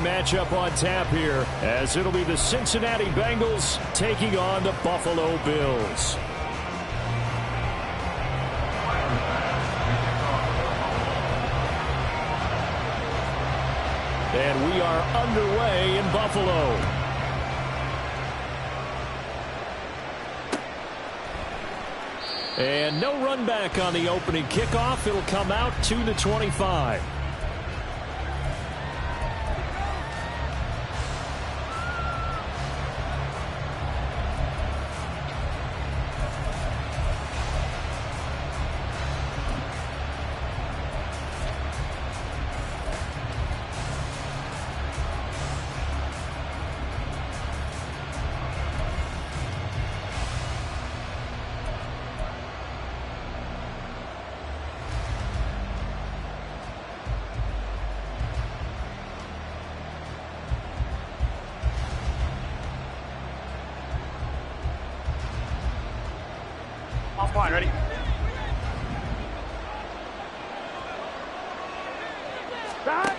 matchup on tap here, as it'll be the Cincinnati Bengals taking on the Buffalo Bills. And we are underway in Buffalo. And no run back on the opening kickoff. It'll come out to the 25. Offline, ready?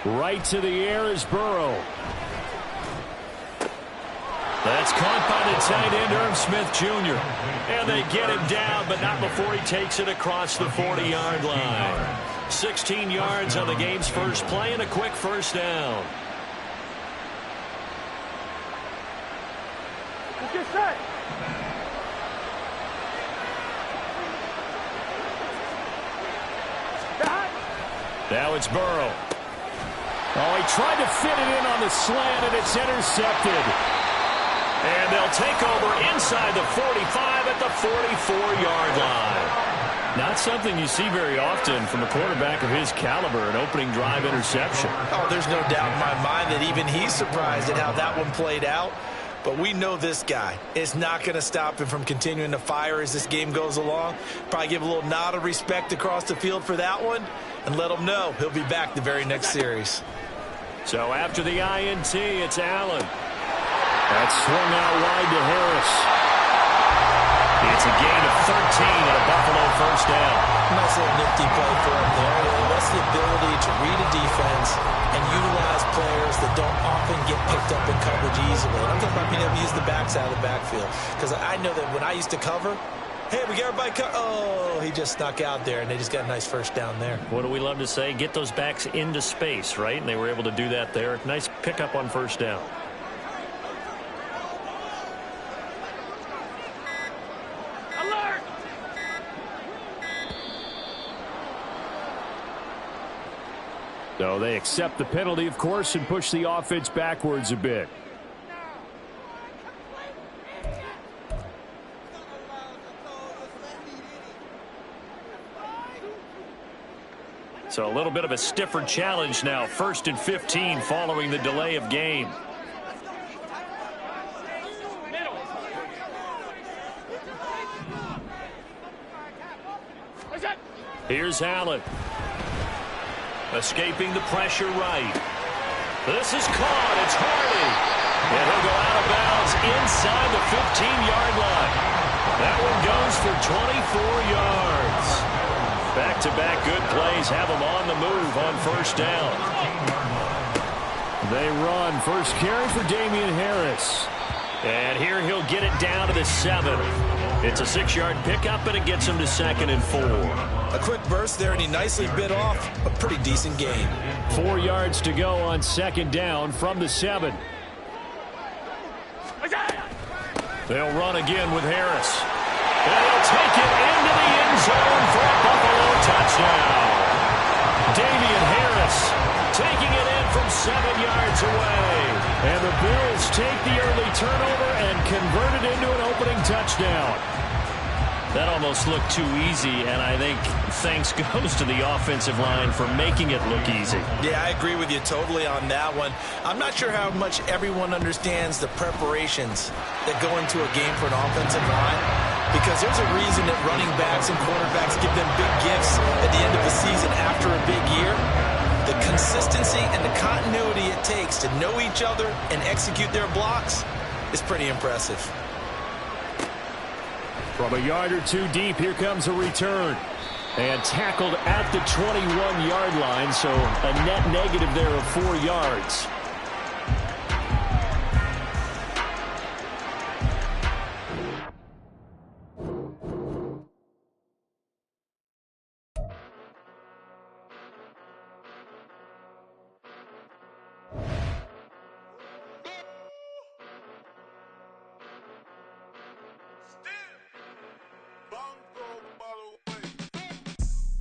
Right to the air is Burrow. That's caught by the tight end, Irv Smith Jr. And they get him down, but not before he takes it across the 40-yard line. 16 yards on the game's first play and a quick first down. Get set. Now it's Burrow. Oh, he tried to fit it in on the slant, and it's intercepted. And they'll take over inside the 45 at the 44-yard line. Not something you see very often from a quarterback of his caliber, an opening drive interception. Oh, there's no doubt in my mind that even he's surprised at how that one played out. But we know this guy is not going to stop him from continuing to fire as this game goes along. Probably give a little nod of respect across the field for that one and let him know he'll be back the very next series. So after the INT, it's Allen. That's swung out wide to Harris. It's a gain of 13 and a Buffalo first down. Nice little nifty play for him there. That's the ability to read a defense and utilize players that don't often get picked up in coverage easily. And I'm talking about being able to use the backside of the backfield. Because I know that when I used to cover, hey, we got everybody oh, he just snuck out there, and they just got a nice first down there. What do we love to say? Get those backs into space, right? And they were able to do that there. Nice pickup on first down. Alert! So they accept the penalty, of course, and push the offense backwards a bit. So a little bit of a stiffer challenge now. 1st and 15 following the delay of game. Here's Allen. Escaping the pressure right. This is caught. It's Hardy. And he'll go out of bounds inside the 15-yard line. That one goes for 24 yards. Back-to-back good plays have them on the move on first down. They run. First carry for Damian Harris. And here he'll get it down to the 7. It's a 6-yard pickup, and it gets him to 2nd and 4. A quick burst there, and he nicely bit off a pretty decent gain. 4 yards to go on 2nd down from the 7. They'll run again with Harris. And he'll take it into the end zone for a Buffalo touchdown. Damian Harris taking it in from 7 yards away. And the Bills take the early turnover and convert it into an opening touchdown. That almost looked too easy, and I think thanks goes to the offensive line for making it look easy. Yeah, I agree with you totally on that one. I'm not sure how much everyone understands the preparations that go into a game for an offensive line, because there's a reason that running backs and quarterbacks give them big gifts at the end of the season after a big year. The consistency and the continuity it takes to know each other and execute their blocks is pretty impressive. From a yard or two deep, here comes a return. And tackled at the 21-yard line, so a net negative there of 4 yards.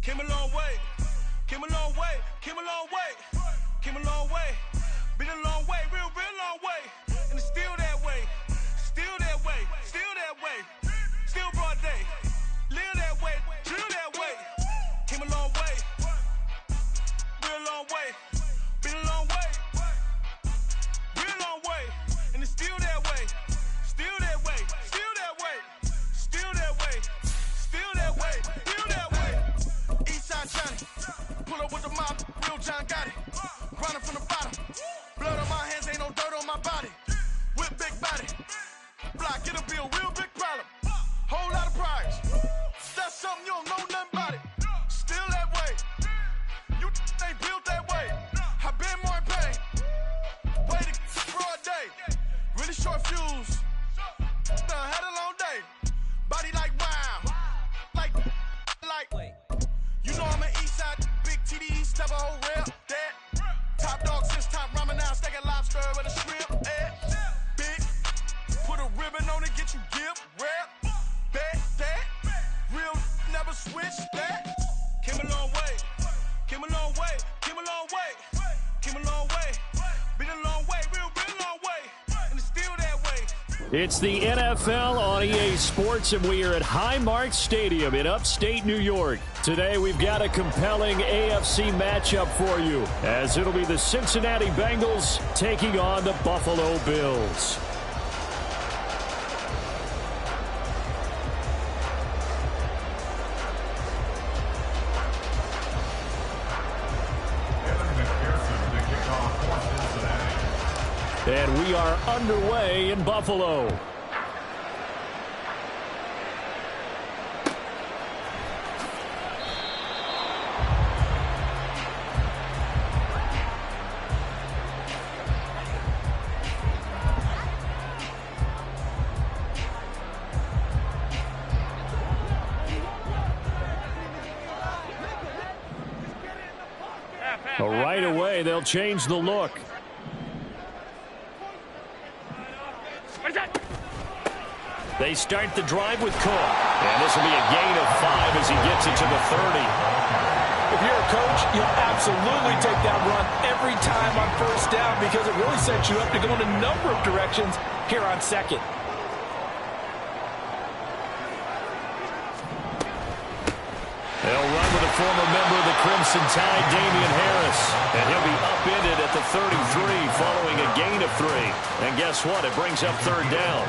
Came a long way, came a long way, came a long way, came a long way. Been a long way, real long way. And it's still that way, still that way, still that way. Still broad day, live that way, drill that way. Came a long way, real long way. Been a long way, real long way. And it's still that way, still that way, still that way, still that way, still that way, still that way. Eastside Johnny, pull up with the mob, real John got it. Grinding from the bottom, blood on my hands, ain't no dirt on my body. With big body, block, get a bill, real big problem. Whole lot of prize, that's something you don't know nothing about it. Still that way, you ain't built that way. I been more in pain, waited broad day. Really short fuse, done had a long day. Body like wow, like, you know I'm an east side, big TDE, step a whole rep, that. Top dog since top ramen now, stacking lobster with a shrimp, big, put a ribbon on it, get you give, rep, bet, that. Real never switch that. Came a long way, came a long way, came a long way, came a long way. Been a long way, real long way, and it's still that way. It's the NFL on EA Sports, and we are at Highmark Stadium in upstate New York. Today, we've got a compelling AFC matchup for you, as it'll be the Cincinnati Bengals taking on the Buffalo Bills. And we are underway in Buffalo. Right away, they'll change the look. They start the drive with Cook. And this will be a gain of 5 as he gets it to the 30. If you're a coach, you'll absolutely take that run every time on first down because it really sets you up to go in a number of directions here on second. They'll run with a former member of the Crimson Tide, Damian Harris. And he'll be upended at the 33 following a gain of 3. And guess what? It brings up third down.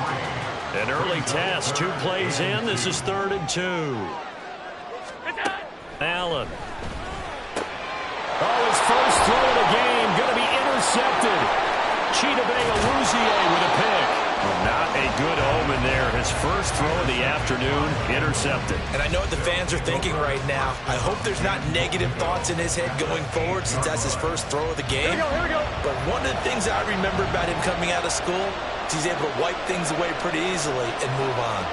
An early task, 2 plays in. This is 3rd and 2. Allen. Oh, his first throw of the game. Going to be intercepted. Chidobe Awuzie with a pick. Well, not a good omen there. His first throw of the afternoon, intercepted. And I know what the fans are thinking right now. I hope there's not negative thoughts in his head going forward since that's his first throw of the game. Here we go. But one of the things I remember about him coming out of school is he's able to wipe things away pretty easily and move on.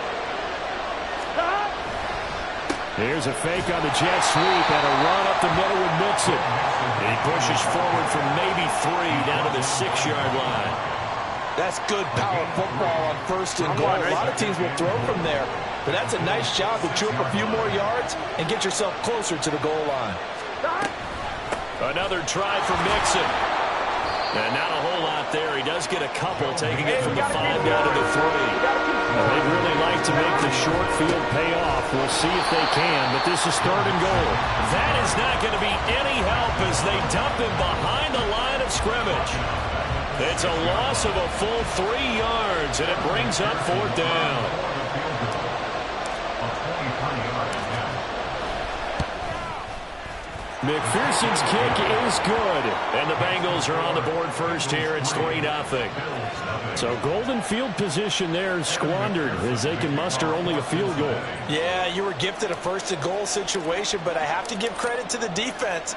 Here's a fake on the jet sweep and a run up the middle with Mixon. He pushes forward from maybe 3 down to the 6-yard line. That's good power football on 1st and goal. A lot of teams will throw from there, but that's a nice job to chew up a few more yards and get yourself closer to the goal line. Another try for Mixon. And not a whole lot there. He does get a couple, taking it from the 5 down to the 3. They'd really like to make the short field pay off. We'll see if they can, but this is 3rd and goal. That is not going to be any help as they dump him behind the line of scrimmage. It's a loss of a full 3 yards, and it brings up 4th down. McPherson's kick is good, and the Bengals are on the board first here. It's 3-0. So golden field position there squandered as they can muster only a field goal. Yeah, you were gifted a 1st and goal situation, but I have to give credit to the defense.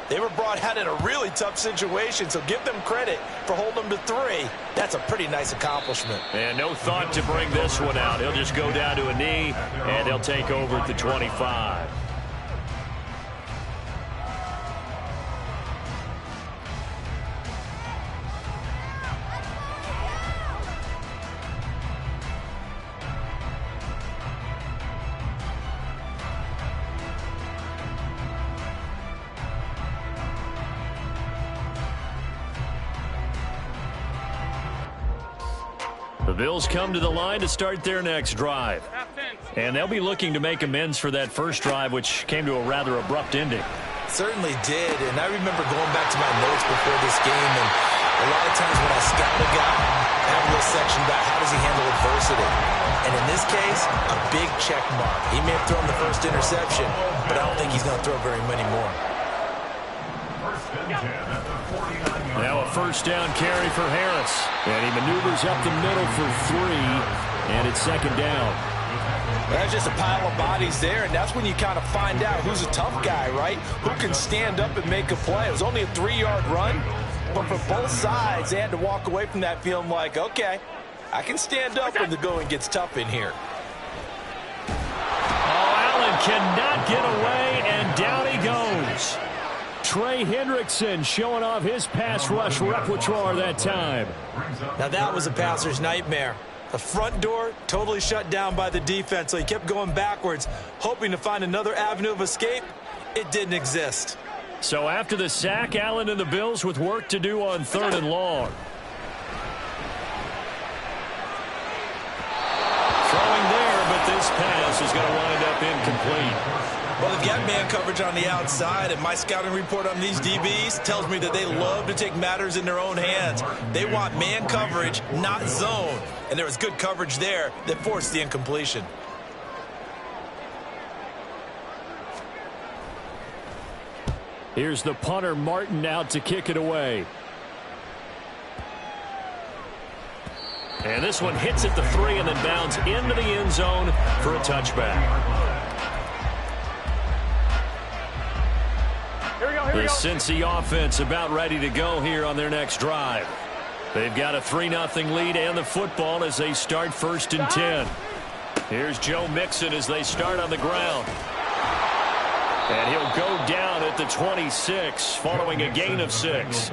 They were brought out in a really tough situation, so give them credit for holding them to 3. That's a pretty nice accomplishment. And no thought to bring this one out. He'll just go down to a knee, and they'll take over at the 25. The Bills come to the line to start their next drive. And they'll be looking to make amends for that first drive, which came to a rather abrupt ending. Certainly did, and I remember going back to my notes before this game, and a lot of times when I scout a guy, I have a little section about how does he handle adversity. And in this case, a big check mark. He may have thrown the first interception, but I don't think he's going to throw very many more. Now a first down carry for Harris. And he maneuvers up the middle for 3, and it's second down. That's just a pile of bodies there, and that's when you kind of find out who's a tough guy, right? Who can stand up and make a play. It was only a 3-yard run, but for both sides, they had to walk away from that feeling like, okay, I can stand up when the going gets tough in here. Oh, Allen cannot get away, and down he goes. Trey Hendrickson showing off his pass rush repertoire that time. Now that was a passer's nightmare. The front door totally shut down by the defense, so he kept going backwards, hoping to find another avenue of escape. It didn't exist. So after the sack, Allen and the Bills with work to do on 3rd and long. Throwing there, but this pass is going to wind up incomplete. Well, they've got man coverage on the outside, and my scouting report on these DBs tells me that they love to take matters in their own hands. They want man coverage, not zone. And there was good coverage there that forced the incompletion. Here's the punter, Martin, out to kick it away. And this one hits at the 3 and then bounds into the end zone for a touchback. The Cincy offense about ready to go here on their next drive. They've got a 3-0 lead and the football as they start 1st and 10. Here's Joe Mixon as they start on the ground. And he'll go down at the 26 following a gain of 6.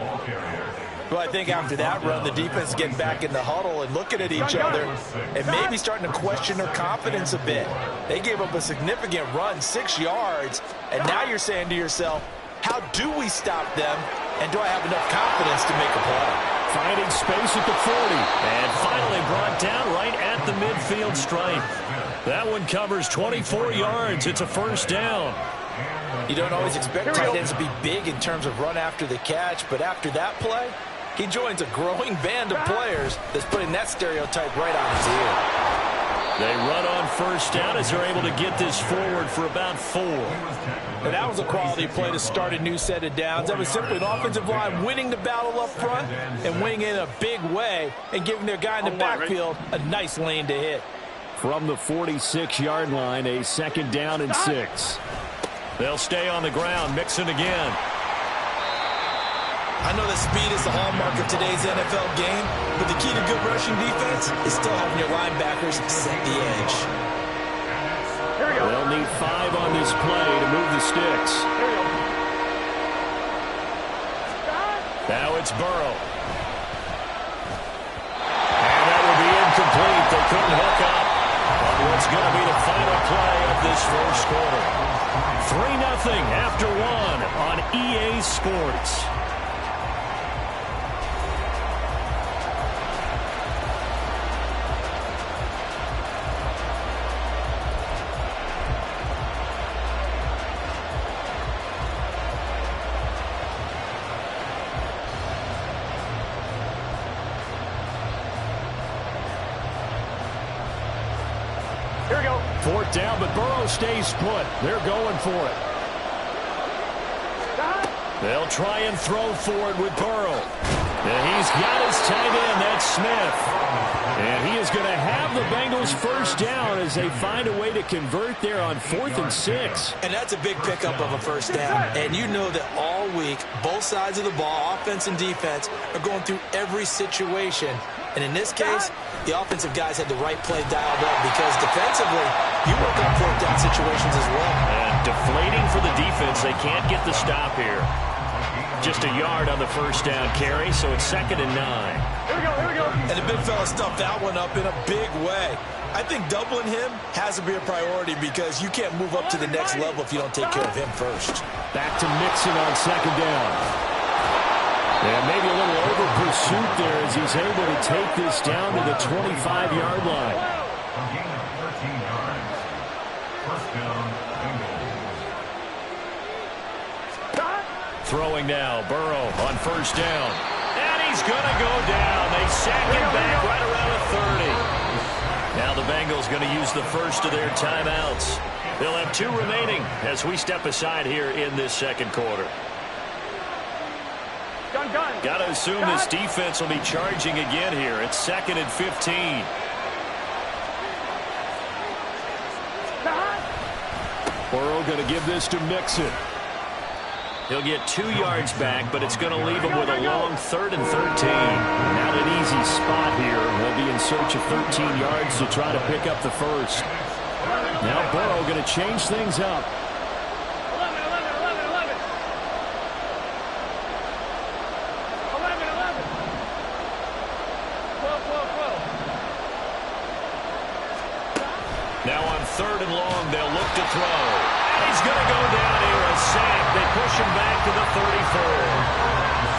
Well, I think after that run, the defense is getting back in the huddle and looking at each other and maybe starting to question their confidence a bit. They gave up a significant run, 6 yards, and now you're saying to yourself, how do we stop them, and do I have enough confidence to make a play? Finding space at the 40, and finally brought down right at the midfield stripe. That one covers 24 yards. It's a first down. You don't always expect tight ends to be big in terms of run after the catch, but after that play, he joins a growing band of players that's putting that stereotype right on his ear. They run on first down as they're able to get this forward for about 4. And that was a quality play to start a new set of downs. That was simply an offensive line winning the battle up front and winning in a big way and giving their guy in the backfield a nice lane to hit. From the 46-yard line, a 2nd down and 6. They'll stay on the ground. Mixon again. I know that speed is the hallmark of today's NFL game, but the key to good rushing defense is still having your linebackers set the edge. They'll need 5 on this play to move the sticks. Now it's Burrow. And that will be incomplete. They couldn't hook up on what's going to be the final play of this first quarter. 3-0 after 1 on EA Sports. Here we go. 4th down, but Burrow stays put. They're going for it. They'll try and throw for it with Burrow. And he's got his tight end. That's Smith. And he is going to have the Bengals first down as they find a way to convert there on 4th and 6. And that's a big pickup of a first down. And you know that all week, both sides of the ball, offense and defense, are going through every situation. And in this case, the offensive guys had the right play dialed up because defensively, you work on 4th down situations as well. And deflating for the defense. They can't get the stop here. Just a yard on the first down carry, so it's 2nd and 9. Here we go, here we go. And the big fella stuffed that one up in a big way. I think doubling him has to be a priority because you can't move up to the next level if you don't take care of him first. Back to Mixon on 2nd down. And maybe a little over pursuit there as he's able to take this down to the 25-yard line. A gain of 13 yards. First down, Bengals. Throwing now, Burrow on first down. And he's going to go down. They sack him back right around the 30. Now the Bengals going to use the first of their timeouts. They'll have 2 remaining as we step aside here in this second quarter. Got to assume this defense will be charging again here. It's 2nd and 15. Burrow going to give this to Mixon. He'll get 2 yards back, but it's going to leave him with a long 3rd and 13. Not an easy spot here. They'll be in search of 13 yards to try to pick up the first. Now Burrow going to change things up. Now on 3rd and long, they'll look to throw. And he's going to go down here, a sack. They push him back to the 34.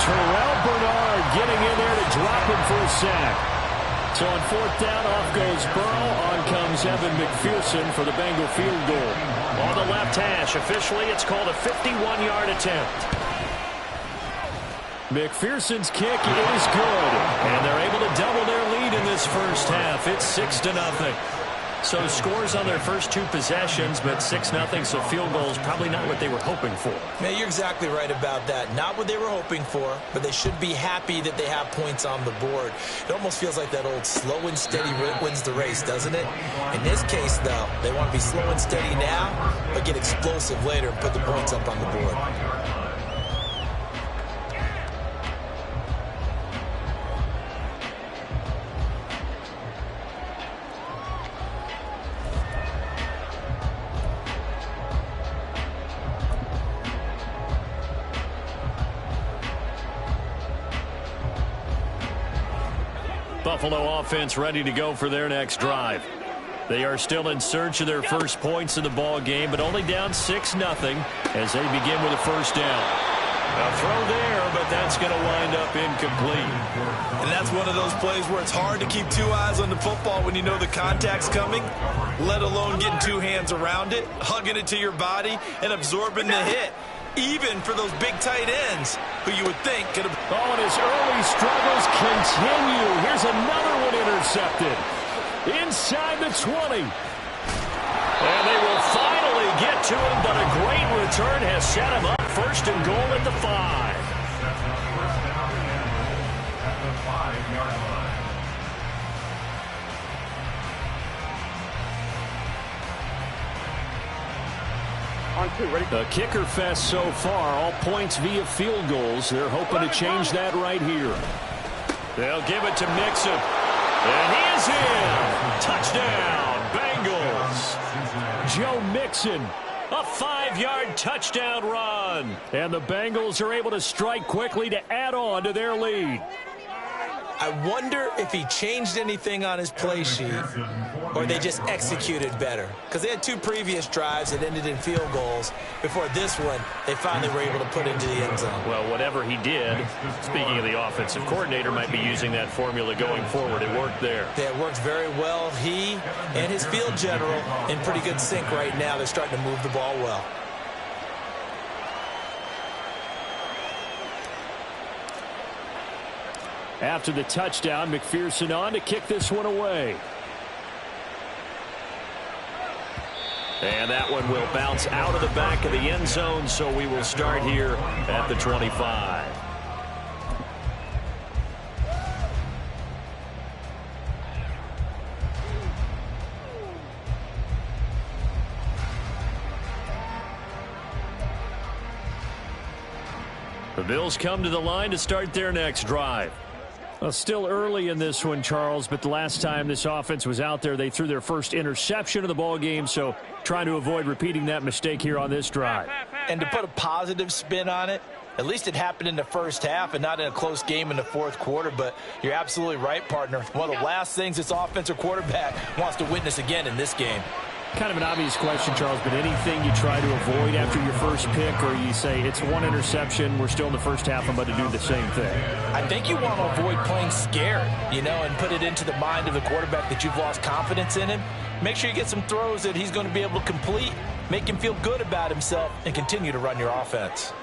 Terrell Bernard getting in there to drop him for a sack. So on 4th down, off goes Burrow. On comes Evan McPherson for the Bengal field goal. On the left hash, officially it's called a 51-yard attempt. McPherson's kick is good. And they're able to double their lead in this first half. It's 6-0. So scores on their first 2 possessions, but 6-0, so field goals probably not what they were hoping for. Man, you're exactly right about that. Not what they were hoping for, but they should be happy that they have points on the board. It almost feels like that old slow and steady wins the race, doesn't it? In this case, though, they want to be slow and steady now, but get explosive later and put the points up on the board. Buffalo offense ready to go for their next drive. They are still in search of their first points in the ball game, but only down 6-0 as they begin with a first down. A throw there, but that's going to wind up incomplete. And that's one of those plays where it's hard to keep 2 eyes on the football when you know the contact's coming, let alone getting 2 hands around it, hugging it to your body, and absorbing the hit. Even for those big tight ends who you would think could have... Oh, and his early struggles continue. Here's another one intercepted. Inside the 20. And they will finally get to him, but a great return has set him up. 1st and goal at the 5. At the 5-yard line. On 2, ready? The kicker fest so far, all points via field goals. They're hoping to change that right here. They'll give it to Mixon. And he is in. Touchdown, Bengals. Joe Mixon, a 5-yard touchdown run. And the Bengals are able to strike quickly to add on to their lead. I wonder if he changed anything on his play sheet or they just executed better. Because they had 2 previous drives that ended in field goals. Before this one, they finally were able to put into the end zone. Well, whatever he did, speaking of the offensive coordinator, might be using that formula going forward. It worked there. Yeah, it worked very well. He and his field general in pretty good sync right now. They're starting to move the ball well. After the touchdown, McPherson on to kick this one away. And that one will bounce out of the back of the end zone, so we will start here at the 25. The Bills come to the line to start their next drive. Well, still early in this one, Charles, but the last time this offense was out there, they threw their first interception of the ball game, so trying to avoid repeating that mistake here on this drive. And to put a positive spin on it, at least it happened in the first half and not in a close game in the 4th quarter, but you're absolutely right, partner. One of the last things this offensive quarterback wants to witness again in this game. Kind of an obvious question, Charles, but anything you try to avoid after your first pick, or you say it's one interception, we're still in the first half, I'm about to do the same thing? I think you want to avoid playing scared, and put it into the mind of the quarterback that you've lost confidence in him. Make sure you get some throws that he's going to be able to complete, make him feel good about himself, and continue to run your offense.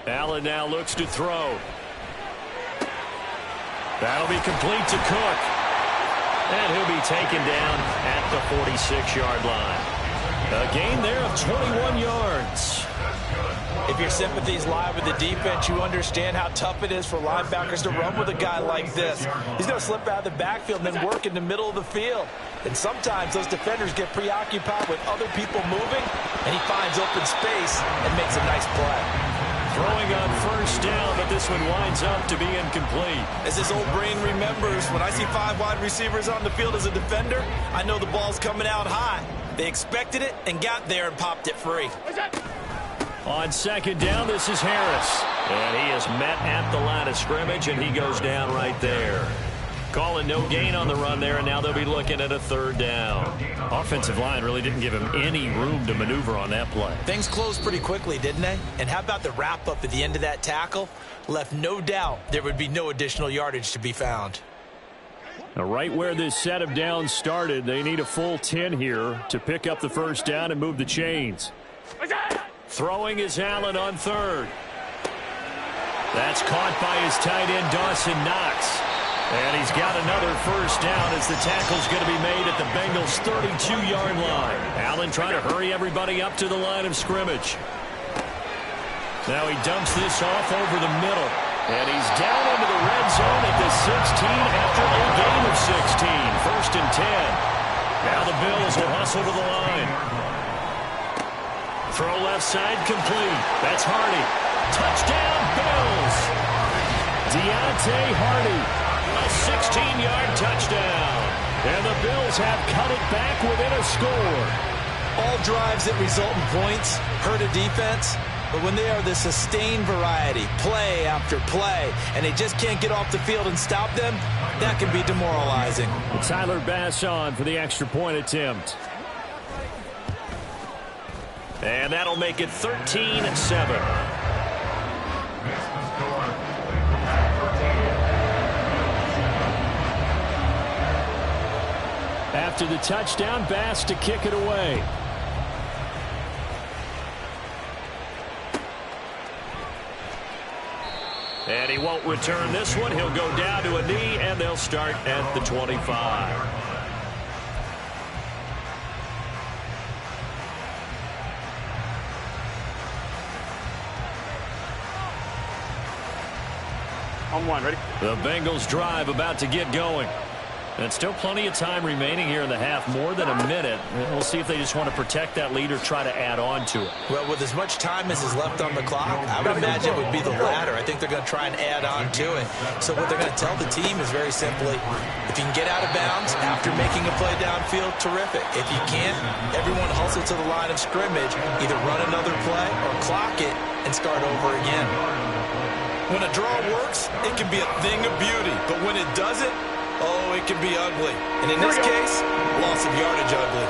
Allen now looks to throw. That'll be complete to Cook. And he'll be taken down at the 46-yard line. A gain there of 21 yards. If your sympathies lie with the defense, you understand how tough it is for linebackers to run with a guy like this. He's going to slip out of the backfield and then work in the middle of the field. And sometimes those defenders get preoccupied with other people moving, and he finds open space and makes a nice play. Throwing on first down, but this one winds up to be incomplete. As his old brain remembers, when I see 5 wide receivers on the field as a defender, I know the ball's coming out high. They expected it and got there and popped it free. On second down, this is Harris. And he is met at the line of scrimmage, and he goes down right there. Calling no gain on the run there, and now they'll be looking at a third down. Offensive line really didn't give him any room to maneuver on that play. Things closed pretty quickly, didn't they? And how about the wrap-up at the end of that tackle? Left no doubt there would be no additional yardage to be found. Now, right where this set of downs started, they need a full 10 here to pick up the first down and move the chains. Throwing is Allen on third. That's caught by his tight end, Dawson Knox. And he's got another first down as the tackle's going to be made at the Bengals' 32-yard line. Allen trying to hurry everybody up to the line of scrimmage. Now he dumps this off over the middle. And he's down into the red zone at the 16 after a gain of 16. First and 10. Now the Bills will hustle to the line. Throw left side complete. That's Hardy. Touchdown, Bills. Deontay Hardy. A 16-yard touchdown. And the Bills have cut it back within a score. All drives that result in points hurt a defense, but when they are the sustained variety, play after play, and they just can't get off the field and stop them, that can be demoralizing. Tyler Bass on for the extra point attempt. And that'll make it 13-7. After the touchdown, Bass to kick it away. And he won't return this one. He'll go down to a knee, and they'll start at the 25. On one, ready? The Bengals drive about to get going. And still plenty of time remaining here in the half, more than a minute. We'll see if they just want to protect that lead or try to add on to it. Well, with as much time as is left on the clock, I would imagine it would be the latter. I think they're going to try and add on to it. So what they're going to tell the team is very simply, if you can get out of bounds after making a play downfield, terrific. If you can't, everyone hustle to the line of scrimmage, either run another play or clock it and start over again. When a draw works, it can be a thing of beauty. But when it doesn't, oh, it can be ugly. And in this case, loss of yardage ugly.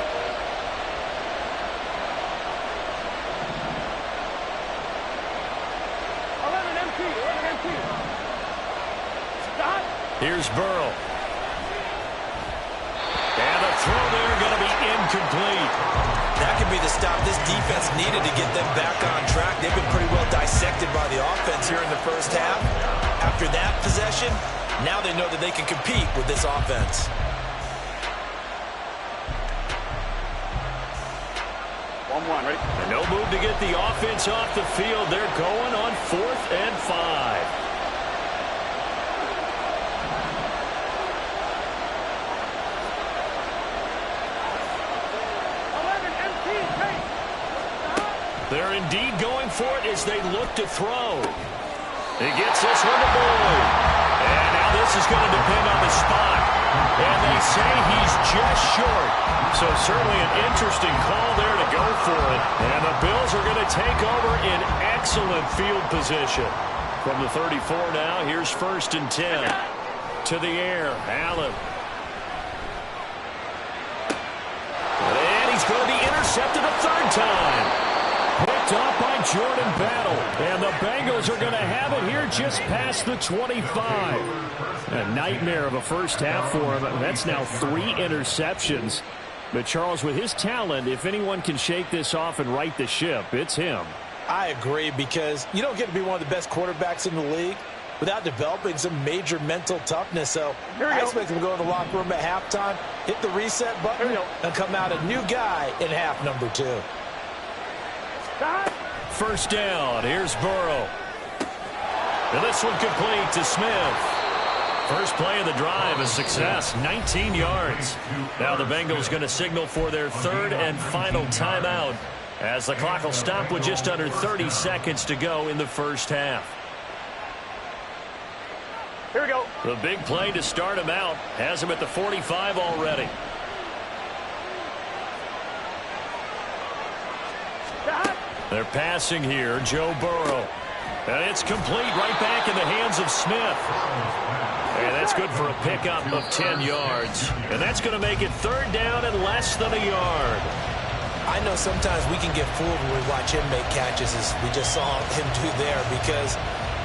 Here's Burrow. And the throw there going to be incomplete. That could be the stop this defense needed to get them back on track. They've been pretty well dissected by the offense here in the first half. After that possession, now they know that they can compete with this offense. One, ready? And no move to get the offense off the field. They're going on 4th and 5. They're indeed going for it as they look to throw. He gets this one to Boyd. And now this is going to depend on the spot. And they say he's just short. So certainly an interesting call there to go for it. And the Bills are going to take over in excellent field position. From the 34 now, here's 1st and 10. To the air, Allen. going to be intercepted a third time. Picked off by Jordan Battle. And the Bengals are going to have it here just past the 25. A nightmare of a first half for him. That's now 3 interceptions. But Charles, with his talent, if anyone can shake this off and right the ship, it's him. I agree, because you don't get to be one of the best quarterbacks in the league without developing some major mental toughness. So I expect him to go in the locker room at halftime, hit the reset button, and come out a new guy in half number 2. First down. Here's Burrow. And this one complete to Smith. First play of the drive, a success, 19 yards. Now the Bengals going to signal for their third and final timeout as the clock will stop with just under 30 seconds to go in the first half. Here we go. The big play to start him out has him at the 45 already. They're passing here, Joe Burrow. And it's complete right back in the hands of Smith. And that's good for a pickup of 10 yards. And that's going to make it third down and less than a yard. I know sometimes we can get fooled when we watch him make catches, as we just saw him do there, because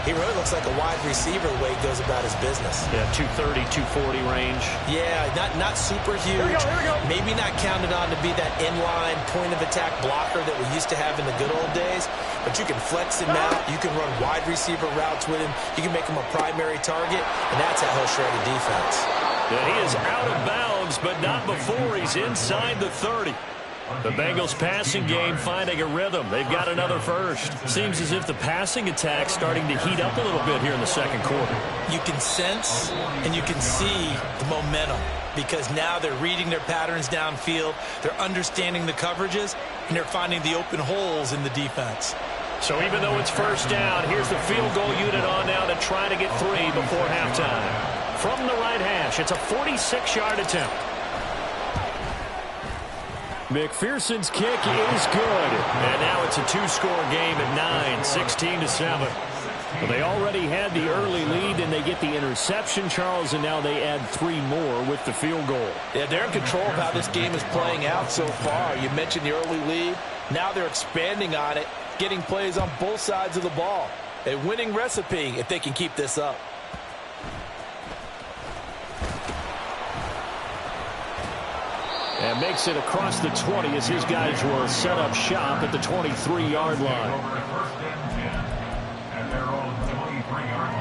he really looks like a wide receiver the way he goes about his business. Yeah, 230, 240 range. Yeah, not super huge. Here we go. Maybe not counted on to be that inline point-of-attack blocker that we used to have in the good old days. But you can flex him out. You can run wide receiver routes with him. You can make him a primary target, and that's how he'll shred a defense. Yeah, he is out of bounds, but not before he's inside the 30. The Bengals passing game finding a rhythm. They've got another first. Seems as if the passing attack's starting to heat up a little bit here in the second quarter. You can sense and you can see the momentum, because now they're reading their patterns downfield, they're understanding the coverages, and they're finding the open holes in the defense. So even though it's first down, here's the field goal unit on now to try to get 3 before halftime. From the right hash, it's a 46-yard attempt. McPherson's kick is good. And now it's a 2-score game at 9, 16-7. Well, they already had the early lead, and they get the interception, Charles, and now they add 3 more with the field goal. Yeah, they're in control of how this game is playing out so far. You mentioned the early lead. Now they're expanding on it, getting plays on both sides of the ball. A winning recipe if they can keep this up. And makes it across the 20 as his guys will set up shop at the 23-yard line. And they're on the 23-yard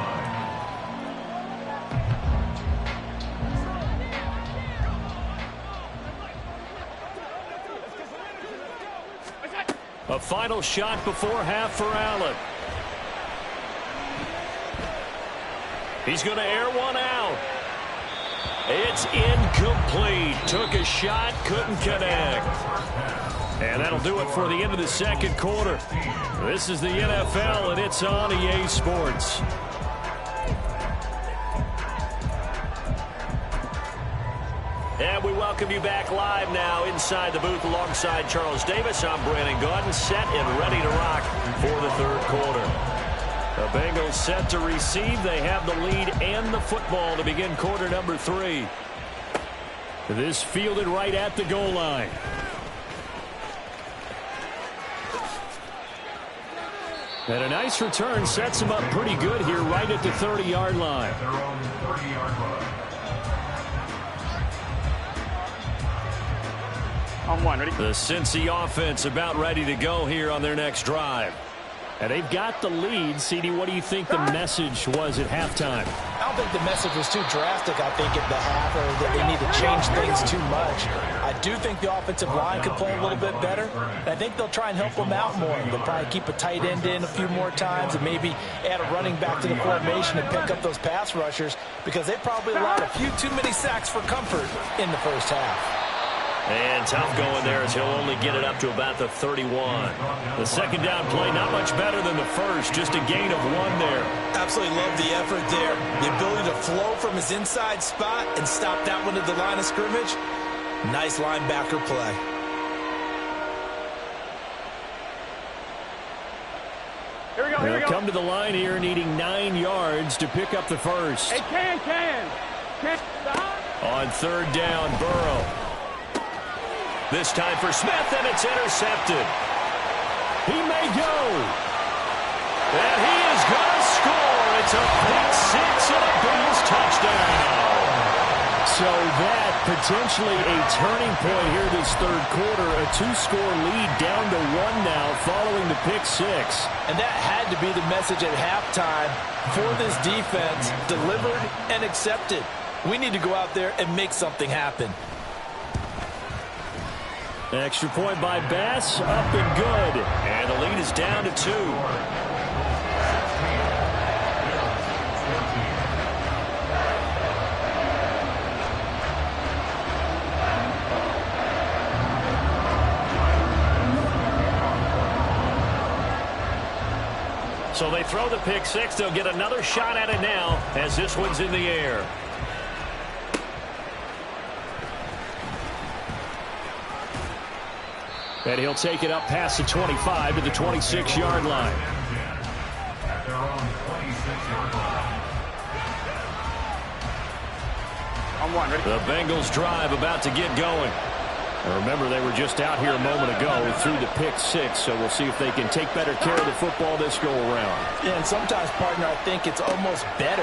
line. A final shot before half for Allen. He's going to air one out. It's incomplete. Took a shot, couldn't connect. And that'll do it for the end of the second quarter. This is the NFL, and it's on EA Sports. And we welcome you back live now inside the booth alongside Charles Davis. I'm Brandon Gaudin, set and ready to rock for the third quarter. The Bengals set to receive. They have the lead and the football to begin quarter number 3. This fielded right at the goal line. And a nice return sets him up pretty good here right at the 30-yard line. They're on the 30-yard line. On 1, ready? The Cincy offense about ready to go here on their next drive. And they've got the lead. CD, what do you think the message was at halftime? I don't think the message was too drastic, I think, at the half, or that they need to change things too much. I do think the offensive line could play a little bit better. And I think they'll try and help them out more. They'll probably keep a tight end in a few more times and maybe add a running back to the formation and pick up those pass rushers, because they probably allowed a few too many sacks for comfort in the first half. And tough going there as he'll only get it up to about the 31. The second down play, not much better than the first, just a gain of 1 there. Absolutely love the effort there. The ability to flow from his inside spot and stop that one at the line of scrimmage. Nice linebacker play. Here we go, here we They'll go. come to the line here needing 9 yards to pick up the first. Hey, can. On third down, Burrow. This time for Smith, and it's intercepted. He may go. And he is going to score. It's a pick 6 and a Bills touchdown. So that potentially a turning point here this third quarter. A 2-score lead down to 1 now following the pick 6. And that had to be the message at halftime for this defense. Delivered and accepted. We need to go out there and make something happen. Extra point by Bass, up and good. And the lead is down to 2. So they throw the pick 6. They'll get another shot at it now as this one's in the air. And he'll take it up past the 25 to the 26-yard line. At their own 26-yard line. On 1, ready? The Bengals drive about to get going. And remember, they were just out here a moment ago through the pick 6, so we'll see if they can take better care of the football this go-around. Yeah, and sometimes, partner, I think it's almost better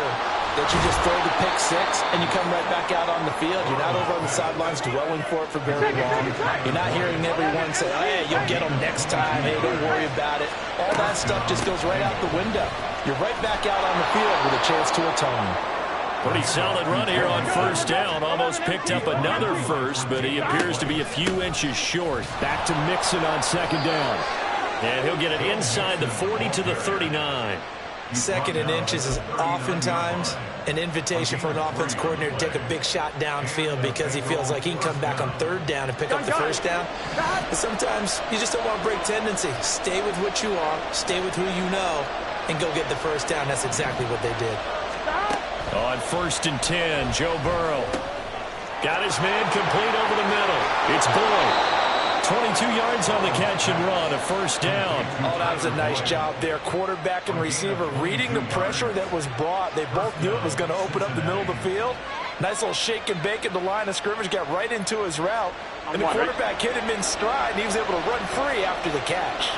that you just throw the pick 6 and you come right back out on the field. You're not over on the sidelines dwelling for it for very long. You're not hearing everyone say, oh, yeah, you'll get them next time. Hey, don't worry about it. All that stuff just goes right out the window. You're right back out on the field with a chance to atone. Pretty solid run here on first down. Almost picked up another first, but he appears to be a few inches short. Back to Mixon on second down. And he'll get it inside the 40 to the 39. Second and inches is oftentimes an invitation for an offense coordinator to take a big shot downfield because he feels like he can come back on third down and pick up the first down. But sometimes you just don't want to break tendency. Stay with what you are, stay with who you know, and go get the first down. That's exactly what they did. On first and 10, Joe Burrow. Got his man complete over the middle. It's Boyd. 22 yards on the catch and run, a first down. Oh, that was a nice job there. Quarterback and receiver reading the pressure that was brought. They both knew it was going to open up the middle of the field. Nice little shake and bake at the line of scrimmage, got right into his route. And the quarterback hit him in stride, and he was able to run free after the catch.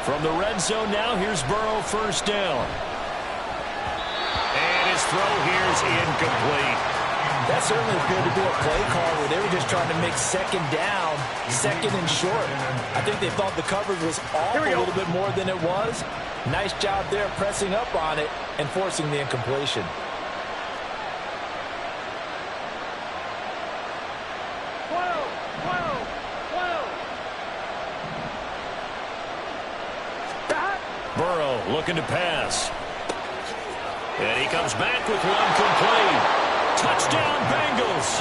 From the red zone now, here's Burrow first down. And his throw here is incomplete. That certainly appeared to be a play call where they were just trying to make second down, second and short. I think they thought the coverage was off a little bit more than it was. Nice job there pressing up on it and forcing the incompletion. Burrow looking to pass. And he comes back with one complete. Touchdown, Bengals.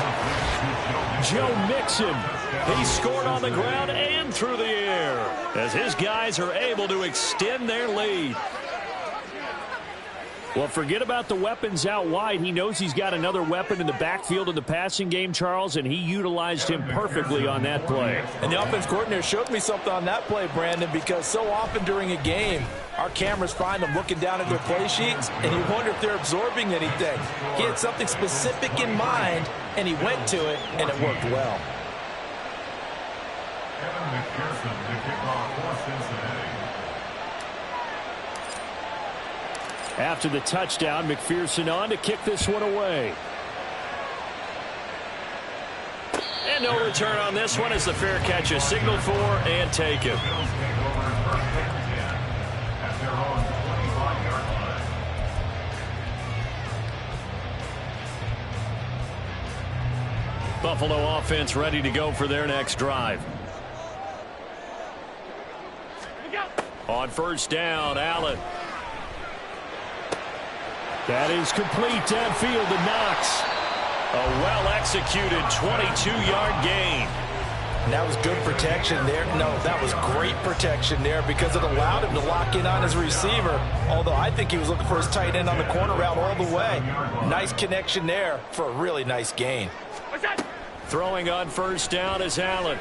Joe Mixon. He scored on the ground and through the air as his guys are able to extend their lead. Well, forget about the weapons out wide. He knows he's got another weapon in the backfield in the passing game, Charles, and he utilized him perfectly on that play. And the offense coordinator showed me something on that play, Brandon, because so often during a game, our cameras find them looking down at their play sheets, and you wonder if they're absorbing anything. He had something specific in mind, and he went to it, and it worked well. Kevin McPherson to kick off for Cincinnati. After the touchdown, McPherson on to kick this one away. And no return on this one as the fair catch is signaled for and taken. Buffalo offense ready to go for their next drive. On first down, Allen. That is complete downfield to Knox. A well-executed 22-yard gain. And that was good protection there. No, that was great protection there because it allowed him to lock in on his receiver. Although I think he was looking for his tight end on the corner route all the way. Nice connection there for a really nice gain. Throwing on first down is Allen.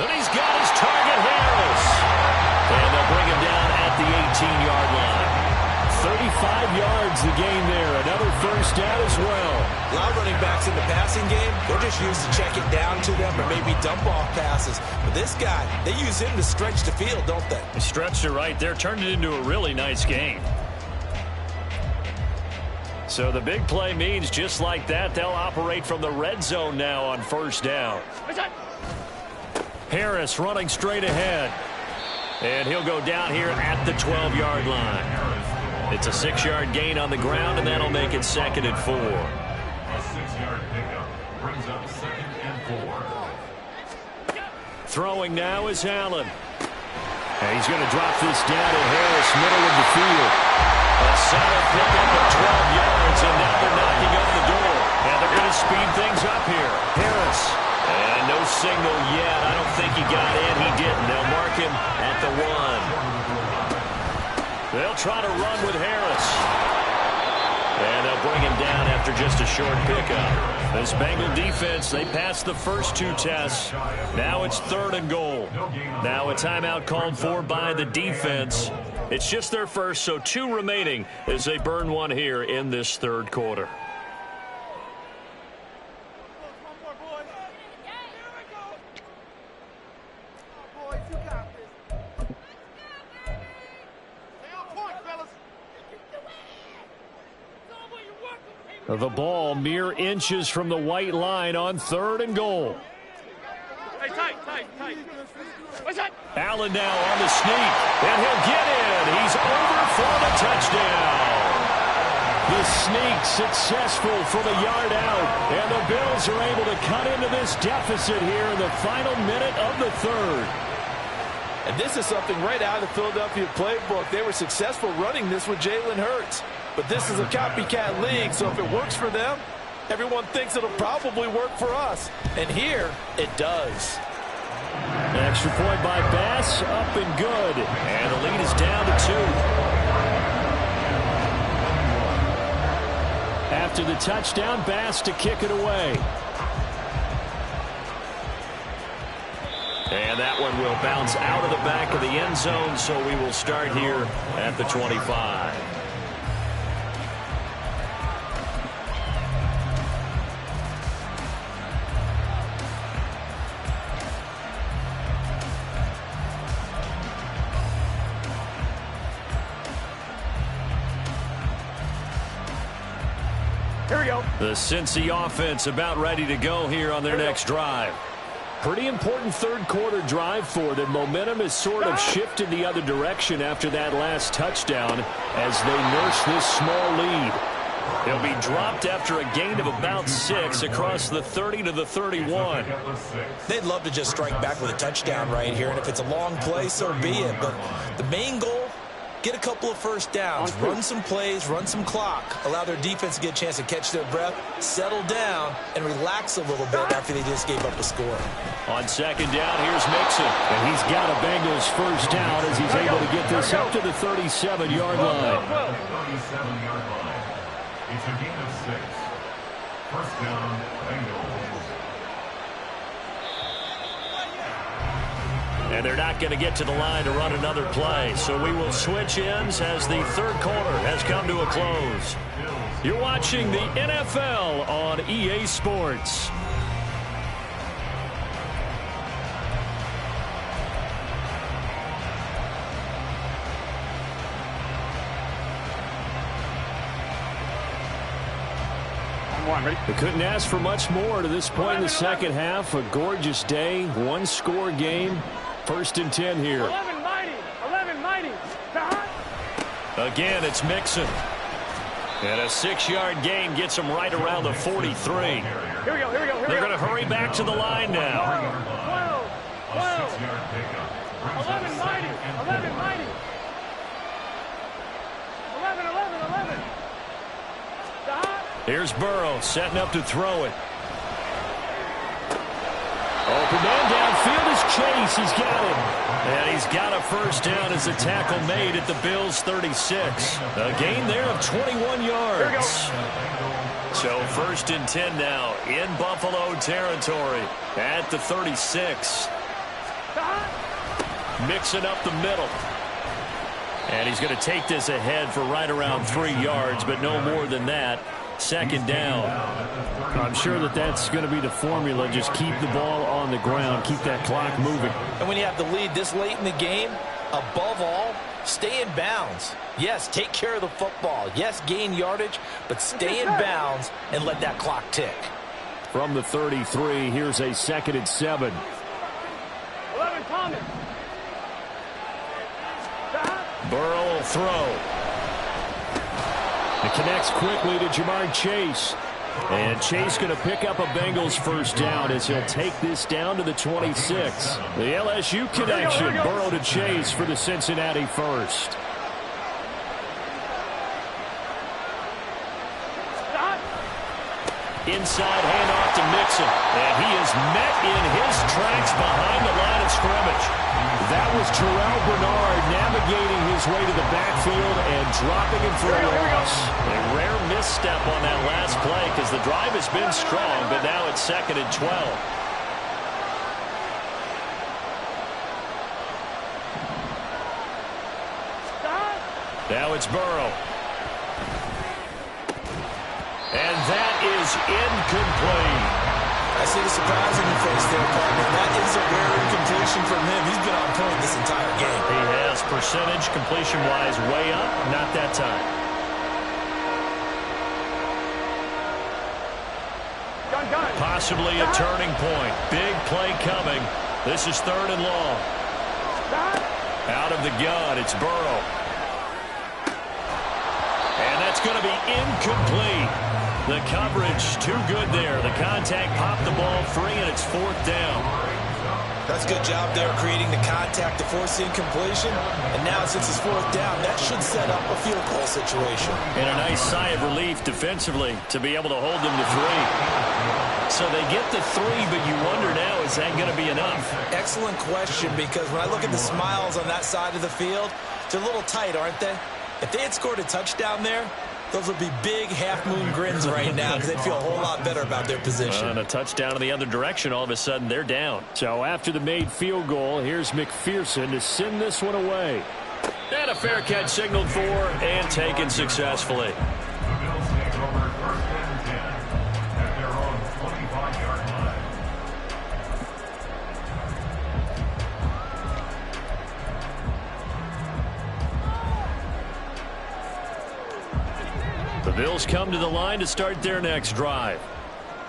And he's got his target, Harris. And they'll bring him down at the 18-yard line. 35 5 yards the gain there. Another first down as well. A lot of running backs in the passing game, they're just used to check it down to them or maybe dump off passes. But this guy, they use him to stretch the field, don't they? They stretched it right there, turned it into a really nice game. So the big play means just like that, they'll operate from the red zone now on first down. Harris running straight ahead. And he'll go down here at the 12-yard line. It's a 6-yard gain on the ground, and that'll make it 2nd and 4. A 6-yard pickup brings up 2nd and 4. Throwing now is Allen. And he's going to drop this down to Harris, middle of the field. A solid pickup of 12 yards, and now they're knocking on the door. And they're going to speed things up here. Harris. And no signal yet. I don't think he got in. He didn't. They'll mark him at the 1. They'll try to run with Harris. And they'll bring him down after just a short pickup. This Bengal defense, they passed the first 2 tests. Now it's 3rd and goal. Now a timeout called for by the defense. It's just their first, so 2 remaining as they burn one here in this 3rd quarter. The ball mere inches from the white line on 3rd and goal. Hey, tight. What's that? Allen now on the sneak, and he'll get in. He's over for the touchdown. The sneak successful for the yard out, and the Bills are able to cut into this deficit here in the final minute of the 3rd. And this is something right out of the Philadelphia playbook. They were successful running this with Jalen Hurts. But this is a copycat league, so if it works for them, everyone thinks it'll probably work for us. And here, it does. An extra point by Bass, up and good. And the lead is down to 2. After the touchdown, Bass to kick it away. And that one will bounce out of the back of the end zone, so we will start here at the 25. Here we go. The Cincy offense about ready to go here on their next drive. Pretty important 3rd quarter drive for them. Momentum has sort of shifted the other direction after that last touchdown as they nurse this small lead. He'll be dropped after a gain of about 6 across the 30 to the 31. They'd love to just strike back with a touchdown right here, and if it's a long play, so be it. But the main goal, get a couple of first downs, run some plays, run some clock, allow their defense to get a chance to catch their breath, settle down, and relax a little bit after they just gave up a score. On 2nd down, here's Mixon. And he's got a Bengals first down as he's able to get this up to the 37-yard line. 37-yard line. It's a gain of 6. First down, Bengals. And they're not going to get to the line to run another play. So we will switch ends as the 3rd quarter has come to a close. You're watching the NFL on EA Sports. They couldn't ask for much more to this point in the second half. A gorgeous day, 1-score game. 1st and 10 here. 11 mighty. Again, it's Mixon. And a 6-yard gain gets him right around the 43. Here we go. They're going to hurry back to the line now. 12. 11 mighty. 11. Here's Burrow setting up to throw it. Open man downfield is Chase. He's got it. And he's got a first down as a tackle made at the Bills' 36. A gain there of 21 yards. So 1st and 10 now in Buffalo territory at the 36. Mixing up the middle. And he's going to take this ahead for right around 3 yards, but no more than that. Second down. I'm sure that's going to be the formula. Just keep the ball on the ground. Keep that clock moving. And when you have the lead this late in the game, above all, stay in bounds. Yes, take care of the football. Yes, gain yardage, but stay in bounds and let that clock tick. From the 33, here's a 2nd and 7. 11, Thomas. Burrow will throw. It connects quickly to Jamar Chase. And Chase going to pick up a Bengals first down as he'll take this down to the 26. The LSU connection. Burrow to Chase for the Cincinnati first. Inside handoff to Mixon. And he is met in his tracks behind the line of scrimmage. That was Terrell Bernard navigating his way to the backfield and dropping him for a loss. A rare misstep on that last play because the drive has been strong, but now it's 2nd and 12. Now it's Burrow. And that is incomplete. I see the surprise in your face there, partner. That is a rare incompletion from him. He's been on point this entire game. He has percentage completion-wise way up. Not that time. Possibly a turning point. Big play coming. This is 3rd and long. Out of the gun, it's Burrow. And that's going to be incomplete. The coverage too good there. The contact popped the ball free, and it's 4th down. That's a good job there creating the contact to force the incompletion. And now since it's 4th down, that should set up a field goal situation. And a nice sigh of relief defensively to be able to hold them to 3. So they get the 3, but you wonder now, is that going to be enough? Excellent question, because when I look at the smiles on that side of the field, they're a little tight, aren't they? If they had scored a touchdown there, those would be big half-moon grins right now because they'd feel a whole lot better about their position. And a touchdown in the other direction, all of a sudden they're down. So after the made field goal, here's McPherson to send this one away. And a fair catch signaled for and taken successfully. The Bills take over 1st and 10 at their own 25-yard line. The Bills come to the line to start their next drive.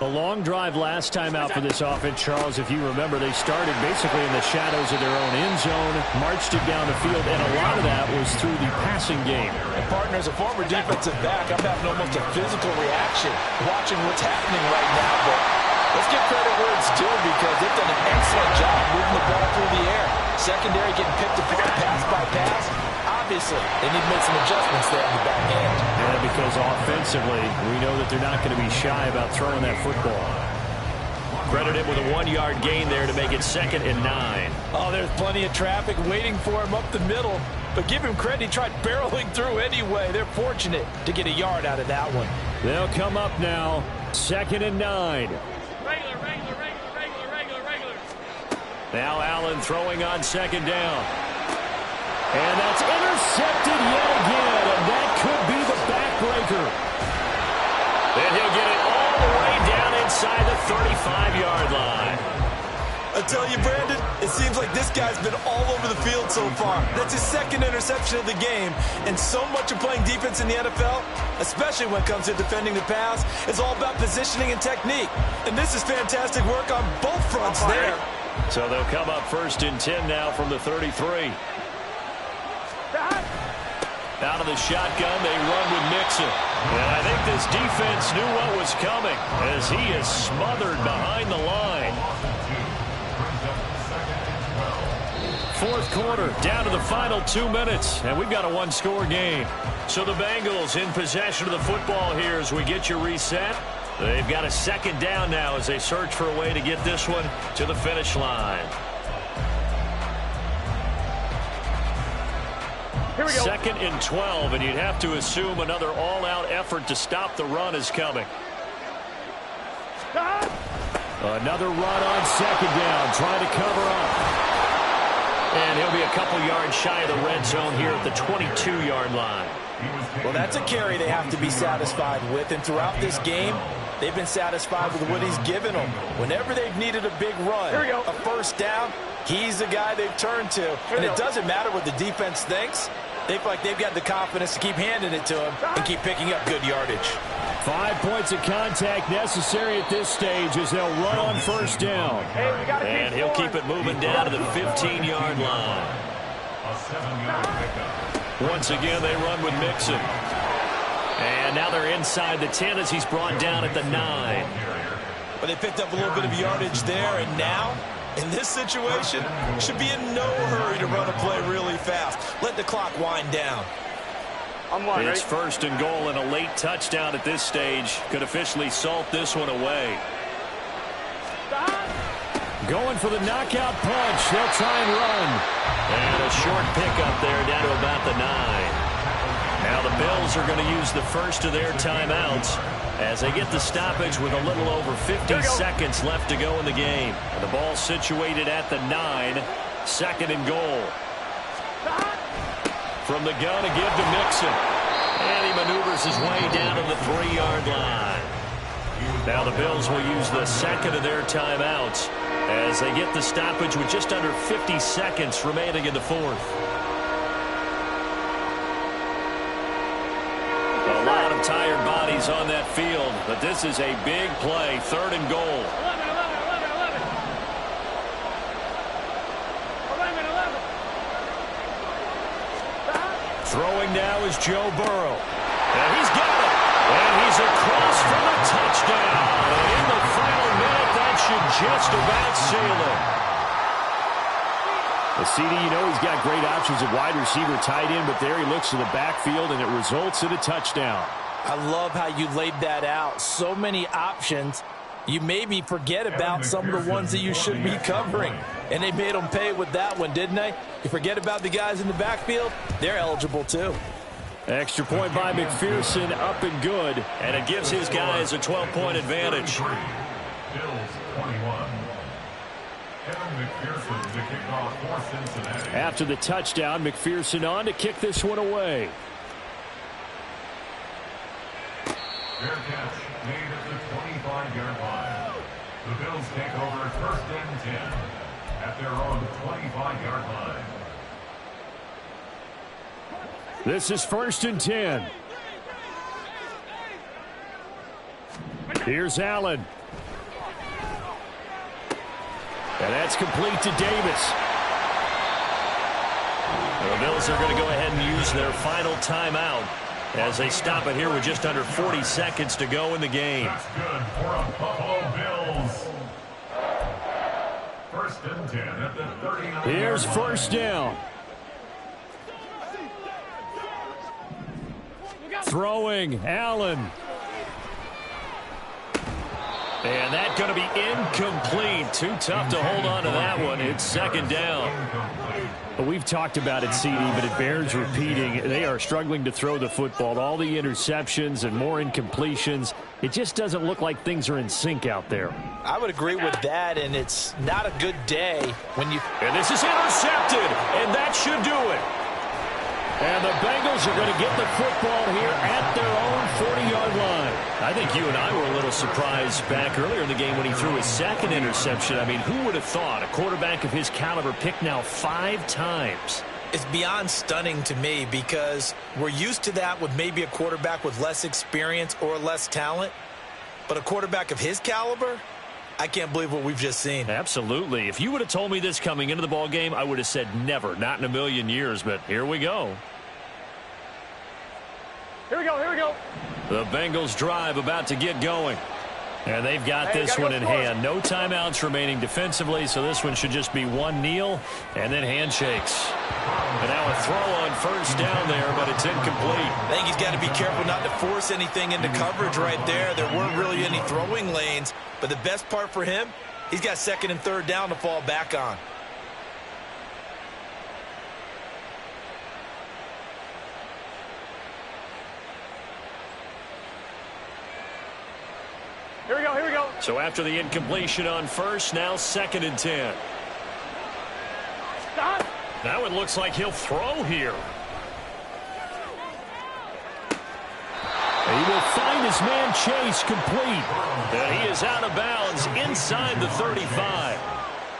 A long drive last time out for this offense, Charles. If you remember, they started basically in the shadows of their own end zone, marched it down the field, and a lot of that was through the passing game. And partner, as a former defensive back, I'm having almost a physical reaction watching what's happening right now. But let's give credit where it's due because they've done an excellent job moving the ball through the air. Secondary getting picked apart pass by pass. Obviously, they need to make some adjustments there on the back end. Yeah, because offensively, we know that they're not going to be shy about throwing that football. Credit him with a 1-yard gain there to make it 2nd and 9. Oh, there's plenty of traffic waiting for him up the middle. But give him credit, he tried barreling through anyway. They're fortunate to get a yard out of that one. They'll come up now, 2nd and 9. Regular. Now Allen throwing on 2nd down. And that's intercepted yet again, and that could be the backbreaker. Then he'll get it all the way down inside the 35-yard line. I tell you, Brandon, it seems like this guy's been all over the field so far. That's his 2nd interception of the game, and so much of playing defense in the NFL, especially when it comes to defending the pass, is all about positioning and technique. And this is fantastic work on both fronts there. So they'll come up 1st and 10 now from the 33. Out of the shotgun, they run with Mixon. And I think this defense knew what was coming as he is smothered behind the line. 4th quarter, down to the final 2 minutes, and we've got a 1-score game. So the Bengals in possession of the football here as we get you reset. They've got a 2nd down now as they search for a way to get this one to the finish line. Here we go. 2nd and 12, and you'd have to assume another all-out effort to stop the run is coming. Another run on 2nd down, trying to cover up. And he'll be a couple yards shy of the red zone here at the 22-yard line. Well, that's a carry they have to be satisfied with. And throughout this game, they've been satisfied with what he's given them. Whenever they've needed a big run, a first down, he's the guy they've turned to. And it doesn't matter what the defense thinks. They feel like they've got the confidence to keep handing it to him and keep picking up good yardage. 5 points of contact necessary at this stage as they'll run on first down. And he'll keep it moving down to the 15-yard line. A 7-yard pickup. Once again, they run with Mixon. And now they're inside the 10 as he's brought down at the 9. But they picked up a little bit of yardage there, and now, in this situation, should be in no hurry to run a play really fast. Let the clock wind down. It's first and goal, and a late touchdown at this stage could officially salt this one away. Going for the knockout punch. They'll try and run. And a short pickup there down to about the 9. Now the Bills are going to use the first of their timeouts as they get the stoppage with a little over 50 seconds left to go in the game. And the ball situated at the 9, second and goal. From the gun, a give to Mixon. And he maneuvers his way down to the 3-yard line. Now the Bills will use the second of their timeouts as they get the stoppage with just under 50 seconds remaining in the fourth. A lot of tired bodies on that field, but this is a big play, third and goal. 11. Throwing now is Joe Burrow. And he's got it. And he's across for the touchdown. And in the final minute, that should just about seal it. The CD, you know he's got great options at wide receiver, tight end, but there he looks to the backfield, and it results in a touchdown. I love how you laid that out. So many options. You maybe forget about some of the ones that you should be covering. And they made them pay with that one, didn't they? You forget about the guys in the backfield, they're eligible too. Extra point by McPherson, up and good. And it gives his guys a 12-point advantage. Bills 21. Kevin McPherson to kick off for Cincinnati. After the touchdown, McPherson on to kick this one away. Fair catch made at the 25-yard line. The Bills take over first and 10 at their own 25-yard line. This is first and 10. Here's Allen. And that's complete to Davis. The Bills are going to go ahead and use their final timeout as they stop it here with just under 40 seconds to go in the game. That's good for a Buffalo Bills. First and 10 at the 39. Here's first down. Throwing, Allen. And that's going to be incomplete. Too tough to hold on to that one. It's second down. We've talked about it, CD, but it bears repeating. They are struggling to throw the football. All the interceptions and more incompletions. It just doesn't look like things are in sync out there. I would agree with that, and it's not a good day when you... And this is intercepted, and that should do it. And the Bengals are going to get the football here at their own 40-yard line. I think you and I were a little surprised back earlier in the game when he threw his second interception. I mean, who would have thought a quarterback of his caliber picked now 5 times? It's beyond stunning to me because we're used to that with maybe a quarterback with less experience or less talent. But a quarterback of his caliber, I can't believe what we've just seen. Absolutely. If you would have told me this coming into the ball game, I would have said never, not in a million years. But here we go. Here we go. The Bengals drive about to get going. And they've got this one in hand. No timeouts remaining defensively, so this one should just be one kneel and then handshakes. And now a throw on first down there, but it's incomplete. I think he's got to be careful not to force anything into coverage right there. There weren't really any throwing lanes, but the best part for him, he's got second and third down to fall back on. Here we go. So after the incompletion on first, now second and 10. Stop. Now it looks like he'll throw here. He will find his man Chase complete. And he is out of bounds inside the 35.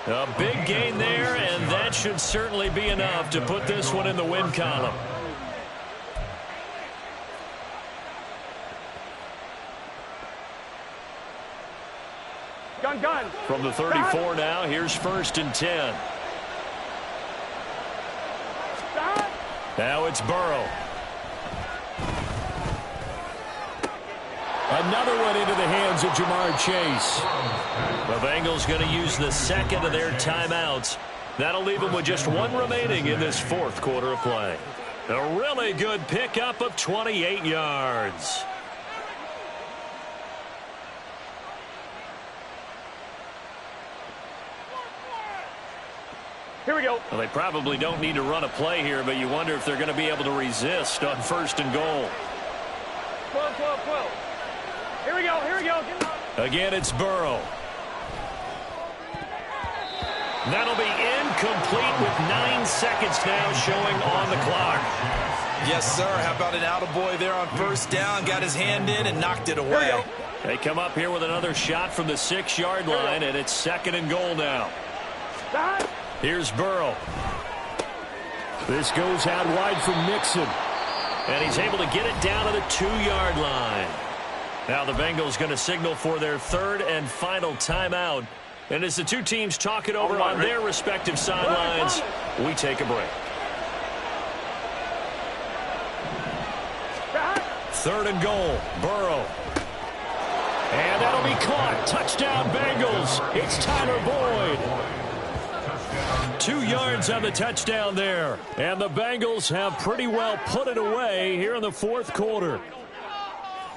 A big gain there, and that should certainly be enough to put this one in the win column. Gun. From the 34 now, here's 1st and 10. Now it's Burrow. Another one into the hands of Jamar Chase. The Bengals going to use the second of their timeouts. That'll leave them with just one remaining in this 4th quarter of play. A really good pickup of 28 yards. Here we go. Well, they probably don't need to run a play here, but you wonder if they're going to be able to resist on 1st and goal. 12. Here we go. Again, it's Burrow. That'll be incomplete with 9 seconds now showing on the clock. Yes, sir. How about an attaboy there on 1st down? Got his hand in and knocked it away. They come up here with another shot from the 6-yard line, and it's 2nd and goal now. Here's Burrow. This goes out wide from Mixon. And he's able to get it down to the 2-yard line. Now the Bengals going to signal for their 3rd and final timeout. And as the two teams talk it over on their respective sidelines, we take a break. 3rd and goal, Burrow. And that'll be caught. Touchdown Bengals. It's Tyler Boyd. 2 yards on the touchdown there. And the Bengals have pretty well put it away here in the 4th quarter.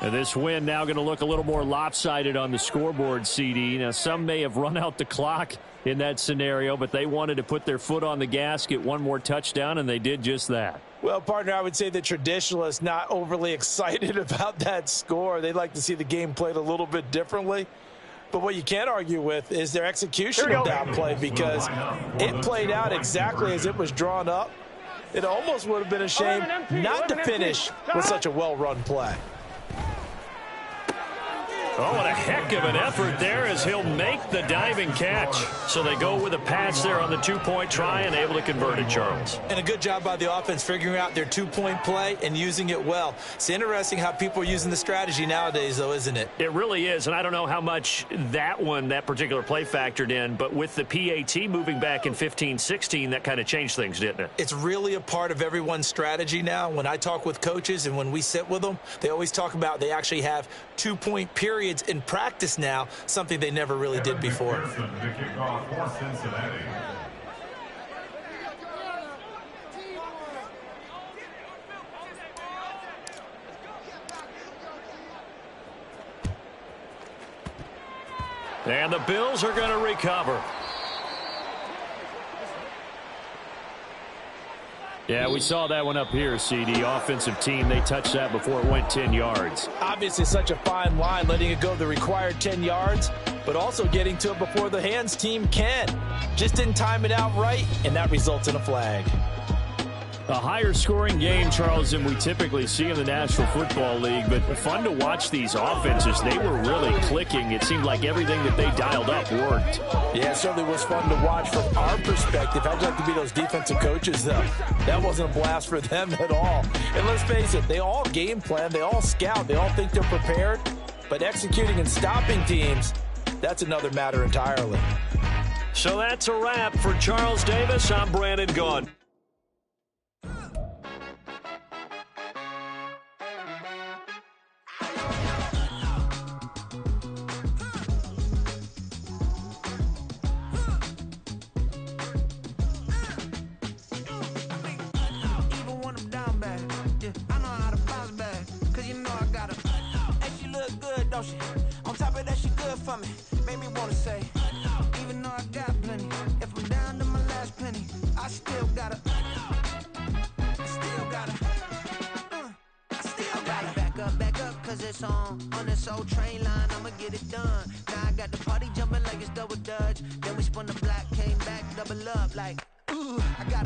And this win now going to look a little more lopsided on the scoreboard, CD. Now, some may have run out the clock in that scenario, but they wanted to put their foot on the gas, get one more touchdown, and they did just that. Well, partner, I would say the traditionalists not overly excited about that score. They'd like to see the game played a little bit differently. But what you can't argue with is their execution of that play, because it played out exactly as it was drawn up. It almost would have been a shame not to finish with such a well-run play. Oh, what a heck of an effort there as he'll make the diving catch. So they go with a pass there on the 2-point try and able to convert it, Charles. And a good job by the offense figuring out their 2-point play and using it well. It's interesting how people are using the strategy nowadays, though, isn't it? It really is, and I don't know how much that particular play factored in, but with the PAT moving back in 15-16, that kind of changed things, didn't it? It's really a part of everyone's strategy now. When I talk with coaches and when we sit with them, they always talk about they actually have 2-point periods in practice now, something they never really did before. And the Bills are going to recover. Yeah, we saw that one up here, CD. Offensive team, they touched that before it went 10 yards. Obviously, such a fine line, letting it go the required 10 yards, but also getting to it before the hands team can. Just didn't time it out right, and that results in a flag. A higher scoring game, Charles, than we typically see in the National Football League, but fun to watch these offenses. They were really clicking. It seemed like everything that they dialed up worked. Yeah, it certainly was fun to watch from our perspective. I'd like to be those defensive coaches, though. That wasn't a blast for them at all. And let's face it, they all game plan, they all scout, they all think they're prepared, but executing and stopping teams, that's another matter entirely. So that's a wrap for Charles Davis. I'm Brandon Gaudin. On top of that, she good for me. Made me wanna say, even though I got plenty, if I'm down to my last penny, I still gotta back up, cause it's on this old train line, I'ma get it done. Now I got the party jumping like it's double dutch. Then we spun the block, came back, double up like, Ooh, I got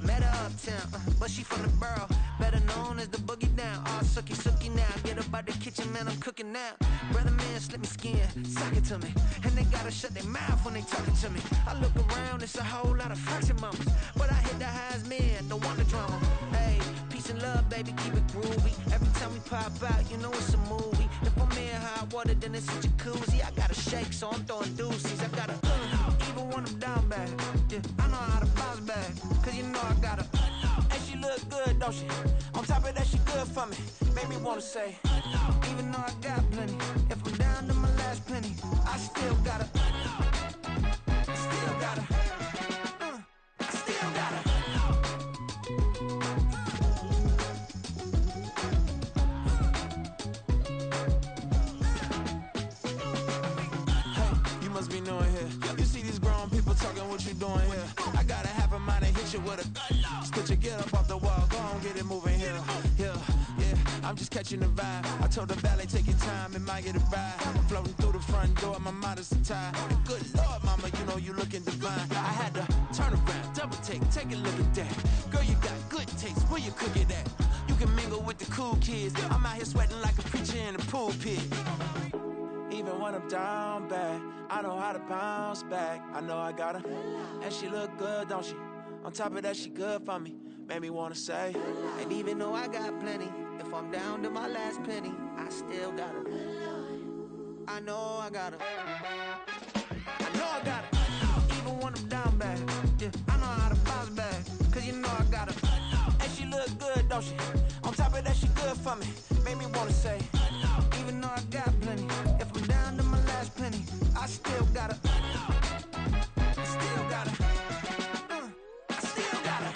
met her uptown, but she from the borough, better known as the boogie down. All sookie now, get up out the kitchen, man, I'm cooking now. Brother man, slip me skin, suck it to me, and they gotta shut their mouth when they talking to me. I look around, it's a whole lot of fraction mamas, but I hit the highs, man, don't want the drama. Hey, peace and love, baby, keep it groovy. Every time we pop out, you know it's a movie. If I'm in hot water, then it's a jacuzzi. I gotta shake, so I'm throwing deuces. I gotta even when I'm down bad. Yeah, I know how to bounce back, cause you know I gotta. And she look good, don't she? On top of that, she good for me. Made me wanna say, even though I got plenty, if I'm down to my last penny, I still gotta. I still gotta. I still gotta. Must be knowing here. You see these grown people talking, what you doing here? I gotta have a mind to hit you with a put your get up off the wall, go on, get it moving here. Yeah, I'm just catching the vibe. I told the valet, take your time, it might get a ride. Floating through the front door, my mind is tied. Good Lord, mama, you know you looking divine. I had to turn around, double take a look at that. Girl, you got good taste, where you cook it at? You can mingle with the cool kids. I'm out here sweating like a preacher in the pulpit. Even when I'm down bad, I know how to bounce back. I know I gotta. And she look good, don't she? On top of that, she good for me. Made me wanna say. And even though I got plenty, if I'm down to my last penny, I still gotta. I know I gotta. I know I gotta. Even when I'm down bad, yeah, I know how to bounce back, cause you know I gotta. And she look good, don't she? On top of that, she good for me. Made me wanna say. Even though I got plenty, if I'm down to my last penny, I still gotta. I still gotta. I still gotta.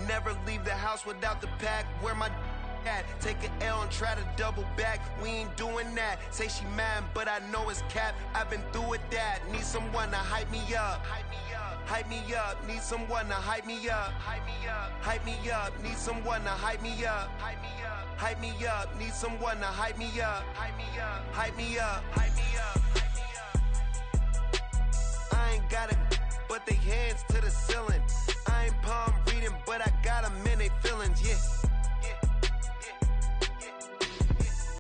Never leave the house without the pack. Where my at? Take an L and try to double back. We ain't doing that. Say she mad, but I know it's cap. I've been through with that. Need someone to hype me up. Hype me up. Need someone to hype me up. Hype me up. Need someone to hype me up. Hype me up. Need someone to hype me up. Hype me up. Hype me up.